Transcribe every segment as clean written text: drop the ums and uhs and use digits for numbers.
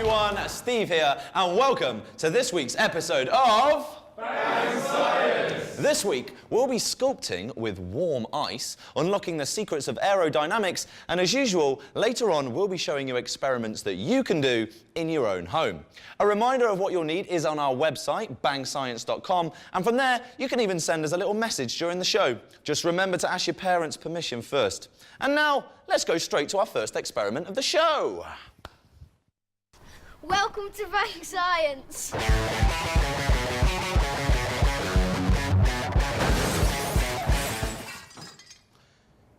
everyone, Steve here, and welcome to this week's episode of Bang Science! This week, we'll be sculpting with warm ice, unlocking the secrets of aerodynamics, and as usual, later on, we'll be showing you experiments that you can do in your own home. A reminder of what you'll need is on our website, bangscience.com, and from there, you can even send us a little message during the show. Just remember to ask your parents' permission first. And now, let's go straight to our first experiment of the show. Welcome to Bang Science!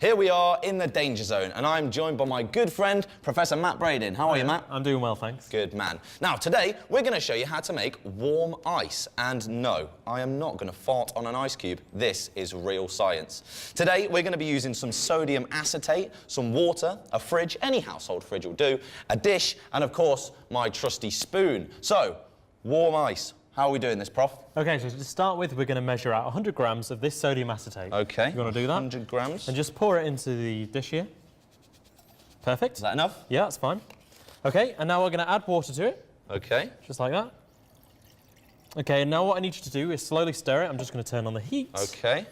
Here we are in the danger zone, and I'm joined by my good friend, Professor Matt Braden. How are you, Matt? I'm doing well, thanks. Good man. Now, today, we're going to show you how to make warm ice. And no, I am not going to fart on an ice cube. This is real science. Today, we're going to be using some sodium acetate, some water, a fridge, any household fridge will do, a dish, and of course, my trusty spoon. So, warm ice. How are we doing this, Prof? OK, so to start with, we're going to measure out 100 grams of this sodium acetate. OK. You want to do that? 100 grams. And just pour it into the dish here. Perfect. Is that enough? Yeah, that's fine. OK, and now we're going to add water to it. OK. Just like that. OK, and now what I need you to do is slowly stir it. I'm just going to turn on the heat. OK.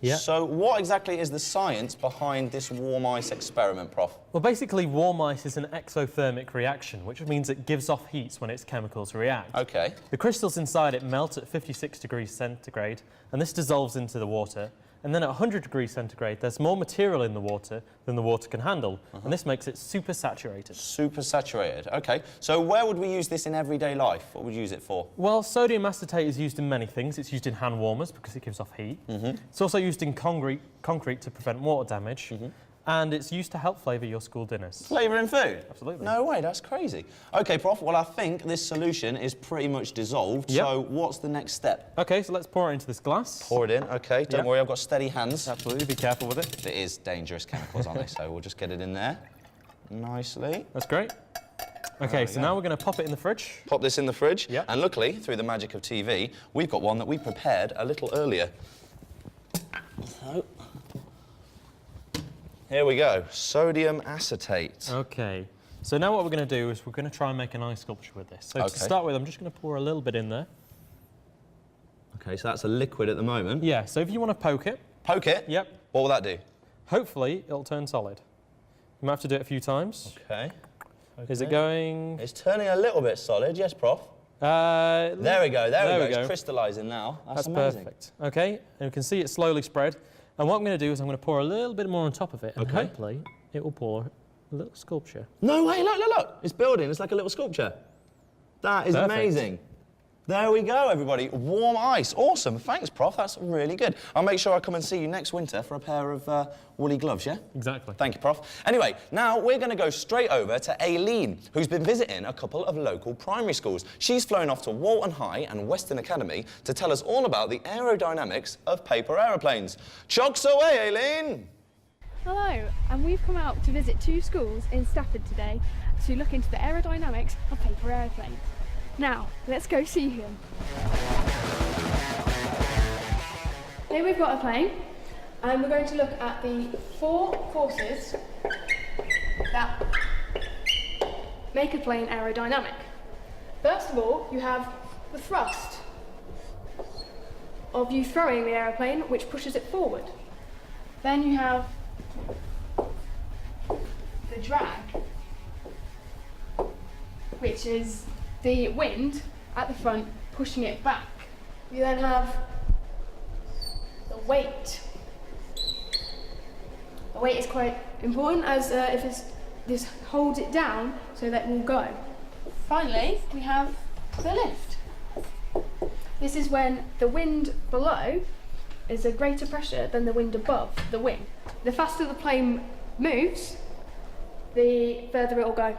Yeah. So what exactly is the science behind this warm ice experiment, Prof? Well, basically, warm ice is an exothermic reaction, which means it gives off heat when its chemicals react. OK. The crystals inside it melt at 56 degrees centigrade, and this dissolves into the water. And then at 100 degrees centigrade, there's more material in the water than the water can handle, and this makes it super saturated. Super saturated. OK. So where would we use this in everyday life? What would you use it for? Well, sodium acetate is used in many things. It's used in hand warmers because it gives off heat. It's also used in concrete to prevent water damage. And it's used to help flavour your school dinners. Flavouring food? Absolutely. No way, that's crazy. OK, Prof, well, I think this solution is pretty much dissolved, Yep. so what's the next step? OK, so let's pour it into this glass. Pour it in, OK. Don't Yep. worry, I've got steady hands. Absolutely, be careful with it. It is dangerous chemicals, aren't they? So we'll just get it in there nicely. That's great. OK, so now we're going to pop it in the fridge. Pop this in the fridge. Yep. And luckily, through the magic of TV, we've got one that we prepared a little earlier. So, here we go, sodium acetate. OK, so now what we're going to do is we're going to try and make an ice sculpture with this. So Okay. to start with, I'm just going to pour a little bit in there. OK, so that's a liquid at the moment. Yeah, so if you want to poke it, Poke it? yep, What will that do? hopefully it'll turn solid. You might have to do it a few times. OK. Is it going? It's turning a little bit solid, yes, Prof? There we go, there we go. It's crystallising now. That's amazing. Perfect. OK, and you can see it slowly spread. And what I'm going to do is I'm going to pour a little bit more on top of it, and Okay. hopefully it will pour a little sculpture. No way, look, look, look. It's building, it's like a little sculpture. That is Perfect. amazing. There we go, everybody. Warm ice. Awesome. Thanks, Prof. That's really good. I'll make sure I come and see you next winter for a pair of woolly gloves, yeah? Exactly. Thank you, Prof. Anyway, now we're going to go straight over to Aileen, who's been visiting a couple of local primary schools. She's flown off to Walton High and Western Academy to tell us all about the aerodynamics of paper aeroplanes. Chocks away, Aileen! Hello, and we've come out to visit two schools in Stafford today to look into the aerodynamics of paper aeroplanes. Now, let's go see him. Here we've got a plane, and we're going to look at the 4 forces that make a plane aerodynamic. First of all, you have the thrust of you throwing the aeroplane, which pushes it forward. Then you have the drag, which is the wind at the front pushing it back. You then have the weight. The weight is quite important, as if this holds it down so that it will go. Finally, we have the lift. This is when the wind below is a greater pressure than the wind above the wing. The faster the plane moves, the further it will go.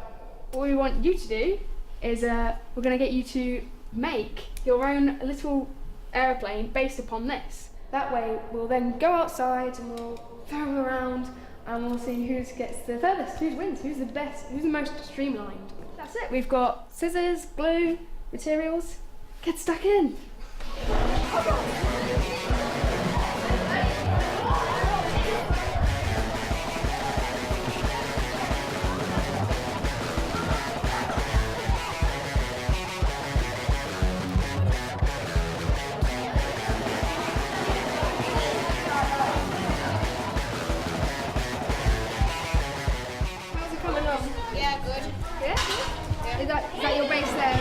What we want you to do is we're going to get you to make your own little aeroplane based upon this. That way we'll then go outside and we'll throw around and we'll see who gets the furthest, who wins, who's the best, who's the most streamlined. That's it. We've got scissors, glue, materials. Get stuck in. Yeah? Is that your base there?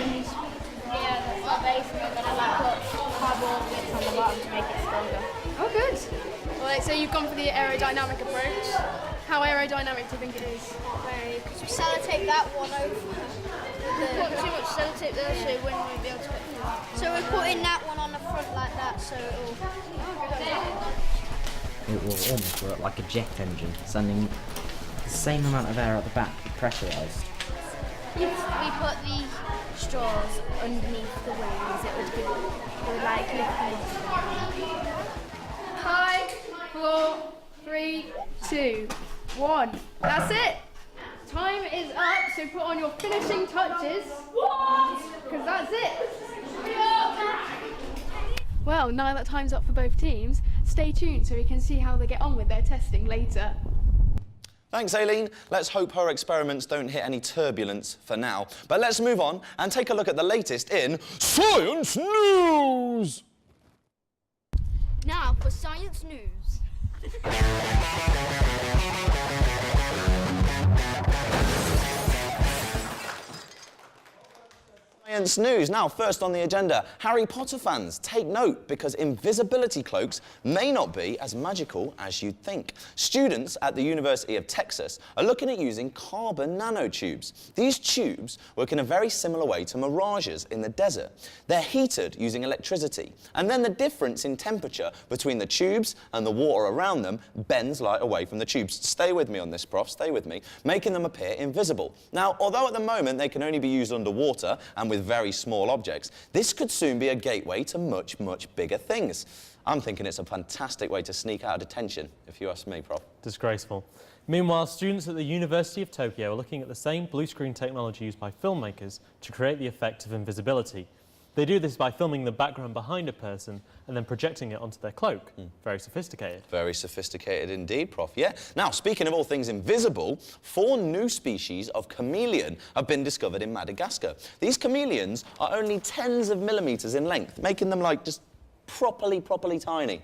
Yeah, that's my base, and then I put cardboard bits on the bottom to make it stronger. Oh, good. Right, so you've gone for the aerodynamic approach. How aerodynamic do you think it is? Not very. Because we sellotape that one over. Put too much sellotape there, so it wouldn't be able to get through. So we're putting that one on the front like that, so it'll. It will almost work like a jet engine, sending the same amount of air at the back, pressurised. If we put the straws underneath the wings, it would like lift them up. 5, 4, 3, 2, 1. That's it. Time is up, so put on your finishing touches. Because that's it. Well, now that time's up for both teams, stay tuned so we can see how they get on with their testing later. Thanks, Aileen. Let's hope her experiments don't hit any turbulence for now. But let's move on and take a look at the latest in Science News! Now for Science News. Science News. Now, first on the agenda, Harry Potter fans, take note because invisibility cloaks may not be as magical as you'd think. Students at the University of Texas are looking at using carbon nanotubes. These tubes work in a very similar way to mirages in the desert. They're heated using electricity, and then the difference in temperature between the tubes and the water around them bends light away from the tubes. Stay with me on this, Prof, stay with me, making them appear invisible. Now, although at the moment they can only be used underwater and with very small objects, this could soon be a gateway to much, much bigger things. I'm thinking it's a fantastic way to sneak out of detention, if you ask me, Prof. Disgraceful. Meanwhile, students at the University of Tokyo are looking at the same blue screen technology used by filmmakers to create the effect of invisibility. They do this by filming the background behind a person and then projecting it onto their cloak. Very sophisticated. Very sophisticated indeed, Prof. Yeah. Now, speaking of all things invisible, 4 new species of chameleon have been discovered in Madagascar. These chameleons are only tens of millimetres in length, making them like just properly tiny.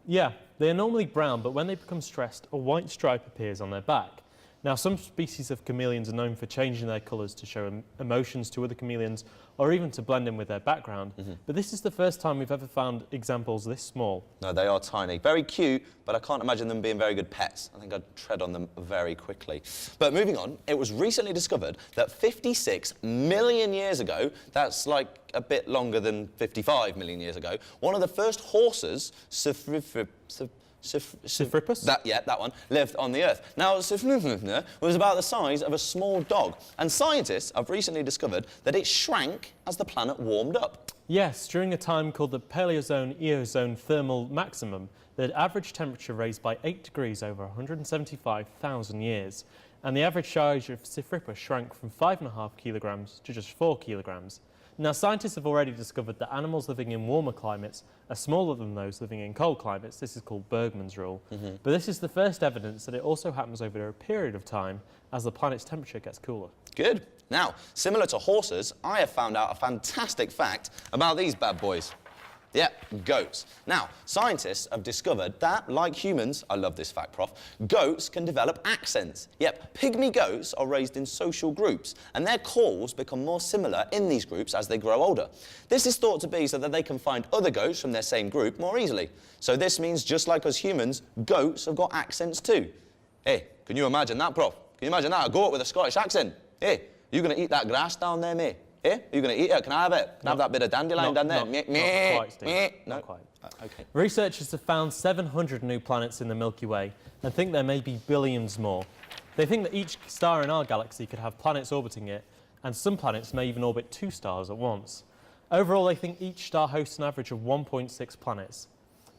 Yeah, they are normally brown, but when they become stressed, a white stripe appears on their back. Now, some species of chameleons are known for changing their colours to show emotions to other chameleons or even to blend in with their background. But this is the first time we've ever found examples this small. No, they are tiny. Very cute, but I can't imagine them being very good pets. I think I'd tread on them very quickly. But moving on, it was recently discovered that 56 million years ago, that's like a bit longer than 55 million years ago, one of the first horses, Sifrippus? That one, lived on the Earth. Now, Sifrippus was about the size of a small dog, and scientists have recently discovered that it shrank as the planet warmed up. Yes, during a time called the Paleozone-Eozone thermal maximum, the average temperature raised by 8 degrees over 175,000 years, and the average size of Sifrippus shrank from 5.5 kilograms to just 4 kilograms. Now, scientists have already discovered that animals living in warmer climates are smaller than those living in cold climates. This is called Bergmann's rule. But this is the first evidence that it also happens over a period of time as the planet's temperature gets cooler. Good. Now, similar to horses, I have found out a fantastic fact about these bad boys. Yeah, goats. Now, scientists have discovered that, like humans, I love this fact, Prof, goats can develop accents. Yep, pygmy goats are raised in social groups, and their calls become more similar in these groups as they grow older. This is thought to be so that they can find other goats from their same group more easily. So this means, just like us humans, goats have got accents too. Hey, can you imagine that, Prof? Can you imagine that? A goat with a Scottish accent. Hey, you going to eat that grass down there, mate? Eh? Are you going to eat it? Can I have it? Can I have that bit of dandelion down there? Not quite, Steve. No? Not quite. Okay. Researchers have found 700 new planets in the Milky Way and think there may be billions more. They think that each star in our galaxy could have planets orbiting it, and some planets may even orbit 2 stars at once. Overall, they think each star hosts an average of 1.6 planets.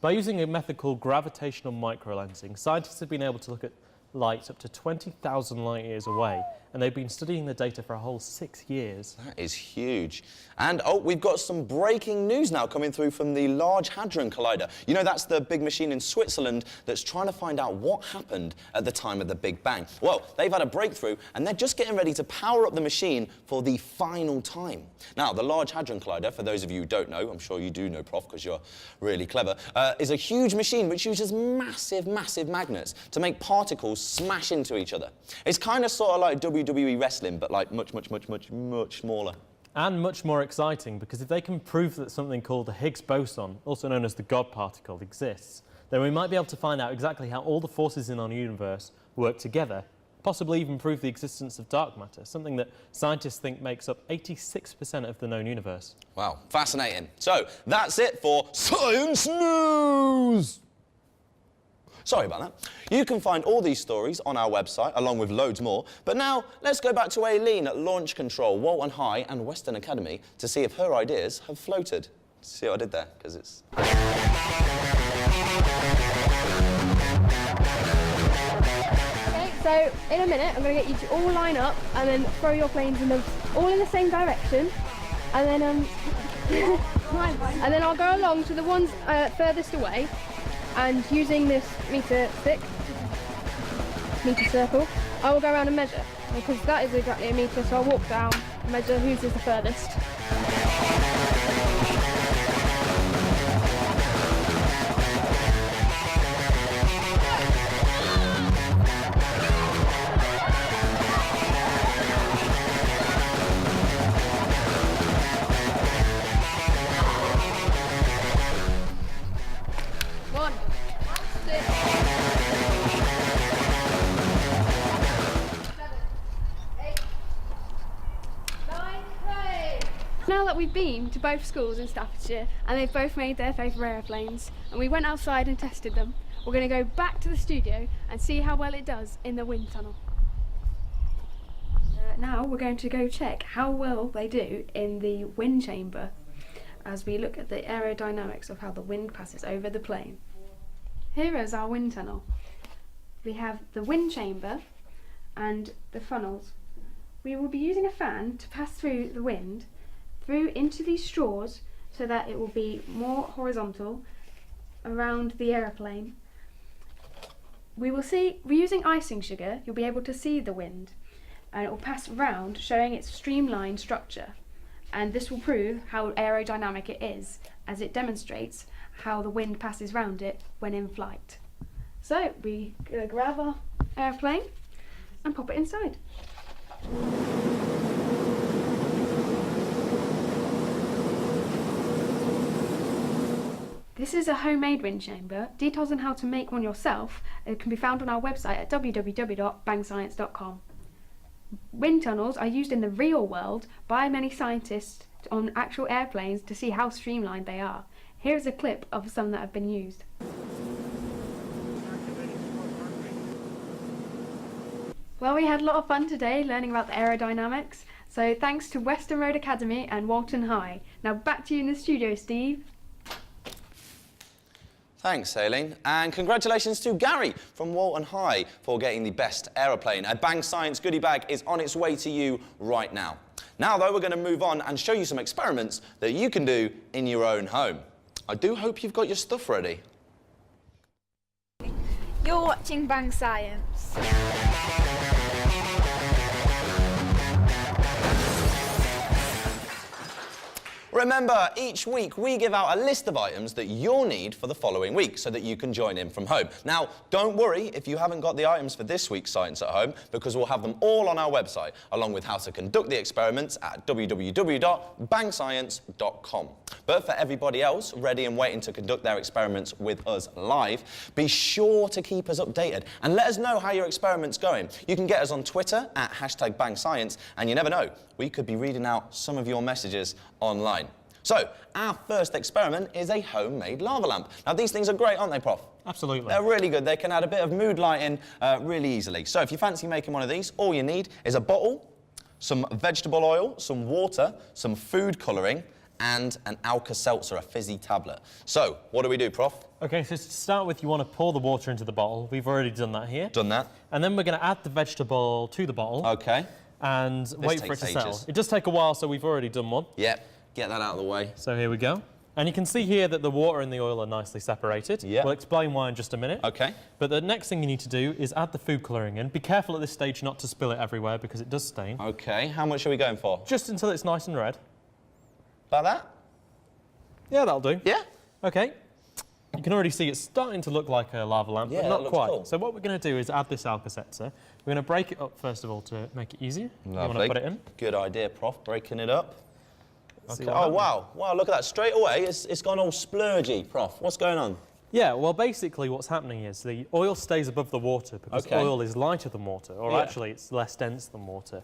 By using a method called gravitational microlensing, scientists have been able to look at light up to 20,000 light years away, and they've been studying the data for a whole 6 years. That is huge. And, oh, we've got some breaking news now coming through from the Large Hadron Collider. You know, that's the big machine in Switzerland that's trying to find out what happened at the time of the Big Bang. Well, they've had a breakthrough, and they're just getting ready to power up the machine for the final time. Now, the Large Hadron Collider, for those of you who don't know, I'm sure you do know, Prof, because you're really clever, is a huge machine which uses massive, massive magnets to make particles smash into each other. It's kind of sort of like WWE wrestling, but like much smaller. And much more exciting, because if they can prove that something called the Higgs boson, also known as the God particle, exists, then we might be able to find out exactly how all the forces in our universe work together, possibly even prove the existence of dark matter, something that scientists think makes up 86% of the known universe. Wow, fascinating. So, that's it for Science News! Sorry about that. You can find all these stories on our website, along with loads more. But now, let's go back to Aileen at Launch Control, Walton High and Western Academy to see if her ideas have floated. See what I did there? Because it's... Okay, so in a minute I'm going to get you to all line up and then throw your planes all in the same direction, and then and then I'll go along to the ones furthest away, and using this meter circle, I will go around and measure, because that is exactly a meter, so I'll walk down and measure whose is the furthest. Now that we've been to both schools in Staffordshire and they've both made their favourite aeroplanes and we went outside and tested them, we're going to go back to the studio and see how well it does in the wind tunnel. Now we're going to go check how well they do in the wind chamber as we look at the aerodynamics of how the wind passes over the plane. Here is our wind tunnel. We have the wind chamber and the funnels. We will be using a fan to pass through the wind through into these straws so that it will be more horizontal around the aeroplane. We're using icing sugar, you'll be able to see the wind, and it will pass around showing its streamlined structure, and this will prove how aerodynamic it is, as it demonstrates how the wind passes round it when in flight. So we grab our aeroplane and pop it inside. This is a homemade wind chamber. Details on how to make one yourself can be found on our website at www.bangscience.com. Wind tunnels are used in the real world by many scientists on actual airplanes to see how streamlined they are. Here is a clip of some that have been used. Well, we had a lot of fun today learning about the aerodynamics, so thanks to Western Road Academy and Walton High. Now back to you in the studio, Steve. Thanks, Aileen. And congratulations to Gary from Walton High for getting the best aeroplane. A Bang Science goodie bag is on its way to you right now. Now, though, we're going to move on and show you some experiments that you can do in your own home. I do hope you've got your stuff ready. You're watching Bang Science. Remember, each week we give out a list of items that you'll need for the following week so that you can join in from home. Now, don't worry if you haven't got the items for this week's Science at Home, because we'll have them all on our website, along with how to conduct the experiments at www.bangscience.com. But for everybody else ready and waiting to conduct their experiments with us live, be sure to keep us updated and let us know how your experiment's going. You can get us on Twitter at #BangScience, and you never know, we could be reading out some of your messages online. So, our first experiment is a homemade lava lamp. Now, these things are great, aren't they, Prof? Absolutely. They're really good. They can add a bit of mood lighting really easily. So, if you fancy making one of these, all you need is a bottle, some vegetable oil, some water, some food colouring, and an Alka-Seltzer, a fizzy tablet. So, what do we do, Prof? Okay, so to start with, you want to pour the water into the bottle. We've already done that here. Done that. And then we're going to add the vegetable to the bottle. Okay. And wait for it to takes settle. ages. It does take a while, so we've already done one. Yep. Get that out of the way. So here we go. And you can see here that the water and the oil are nicely separated. Yeah. We'll explain why in just a minute. Okay. But the next thing you need to do is add the food colouring in. Be careful at this stage not to spill it everywhere because it does stain. Okay. How much are we going for? Just until it's nice and red. About that? Yeah, that'll do. Yeah. Okay. You can already see it's starting to look like a lava lamp, Yeah, but it not looks quite. cool. So what we're going to do is add this Alka-Seltzer. We're going to break it up first of all to make it easier. You want Lovely. to put it in? Good idea, Prof, breaking it up. See Okay. what Oh, happens. wow. Wow, look at that. Straight away, it's gone all splurgy, Prof. What's going on? Yeah, well, basically what's happening is the oil stays above the water because Okay. oil is lighter than water, or Yeah. actually it's less dense than water.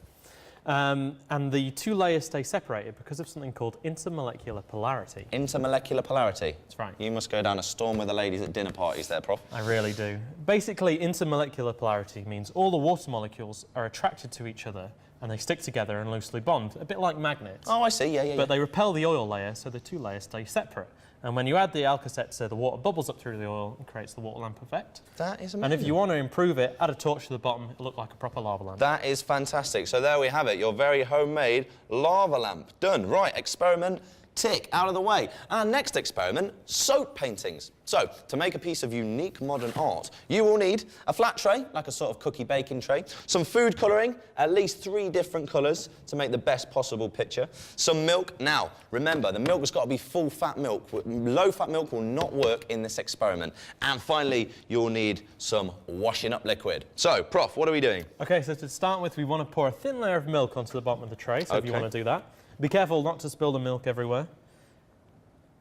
And the two layers stay separated because of something called intermolecular polarity. Intermolecular polarity. That's right. You must go down a storm with the ladies at dinner parties there, Prof. I really do. Basically, intermolecular polarity means all the water molecules are attracted to each other and they stick together and loosely bond, a bit like magnets. Oh, I see. Yeah, yeah, But they repel the oil layer, so the two layers stay separate. And when you add the Alka-Seltzer, the water bubbles up through the oil and creates the water lamp effect. That is amazing. And if you want to improve it, add a torch to the bottom, it'll look like a proper lava lamp. That is fantastic. So there we have it, your very homemade lava lamp. Done. Right, experiment, tick, out of the way. Our next experiment, soap paintings. So, to make a piece of unique modern art, you will need a flat tray, like a sort of cookie baking tray, some food colouring, at least 3 different colours to make the best possible picture, some milk. Now, remember, the milk has got to be full fat milk. Low fat milk will not work in this experiment. And finally, you'll need some washing up liquid. So, Prof, what are we doing? Okay, so to start with, we want to pour a thin layer of milk onto the bottom of the tray, so if you Okay. want to do that. Be careful not to spill the milk everywhere.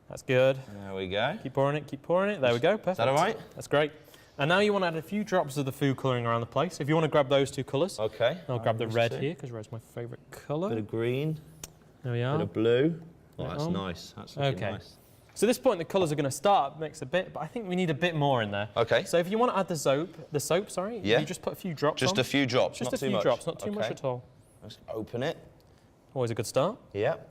That's good. There we go. Keep pouring it, keep pouring it. There we go, perfect. Is that all right? That's great. And now you want to add a few drops of the food colouring around the place. If you want to grab those 2 colours. Okay. I'll grab the those red 2. here, because red's my favourite colour. Bit of green, There we are. bit of blue. Oh, Right that's on. nice. That's looking Okay. nice. So at this point, the colours are going to start mix a bit, but I think we need a bit more in there. Okay. So if you want to add the soap, sorry, Yeah. you just put a few drops Just on. a few drops, Just not a too few much. drops, not too much Okay. at all. Let's open it. Always a good start. Yep.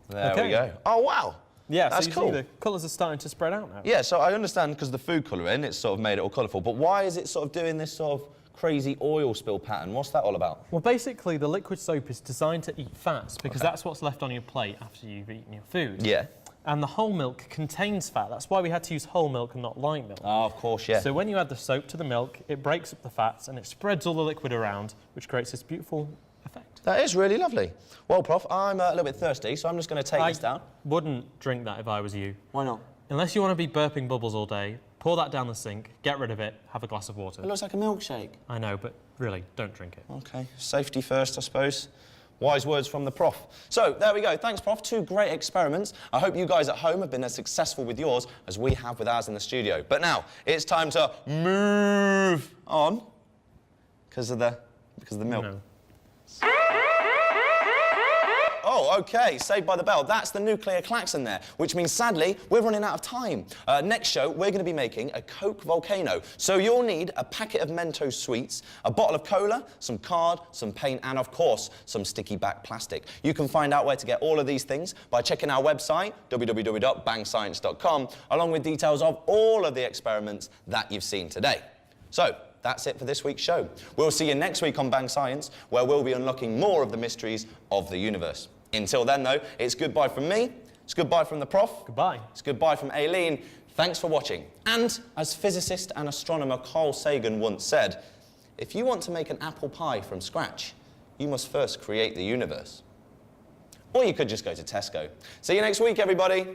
There Okay. we go. Oh, wow. Yeah, That's so you cool. see the colours are starting to spread out now. Yeah, so I understand because the food colouring, it's sort of made it all colourful, but why is it sort of doing this sort of crazy oil spill pattern? What's that all about? Well, basically, the liquid soap is designed to eat fats because that's what's left on your plate after you've eaten your food. Yeah. And the whole milk contains fat. That's why we had to use whole milk and not light milk. Oh, of course, yeah. So when you add the soap to the milk, it breaks up the fats and it spreads all the liquid around, which creates this beautiful effect. That is really lovely. Well, Prof, I'm a little bit thirsty, so I'm just going to take this down. Wouldn't drink that if I was you. Why not? Unless you want to be burping bubbles all day, pour that down the sink, get rid of it, have a glass of water. It looks like a milkshake. I know, but really, don't drink it. Okay, safety first, I suppose. Wise words from the Prof. So, there we go. Thanks, Prof. 2 great experiments. I hope you guys at home have been as successful with yours as we have with ours in the studio. But now, it's time to move on because of the milk. No. Oh, OK, Saved by the Bell. That's the nuclear klaxon there, which means, sadly, we're running out of time. Next show, we're going to be making a Coke volcano. So you'll need a packet of Mentos sweets, a bottle of cola, some card, some paint, and, of course, some sticky back plastic. You can find out where to get all of these things by checking our website, www.bangscience.com, along with details of all of the experiments that you've seen today. So, that's it for this week's show. We'll see you next week on Bang Science, where we'll be unlocking more of the mysteries of the universe. Until then, though, it's goodbye from me, it's goodbye from the Prof. Goodbye. It's goodbye from Aileen. Thanks for watching. And as physicist and astronomer Carl Sagan once said, if you want to make an apple pie from scratch, you must first create the universe. Or you could just go to Tesco. See you next week, everybody.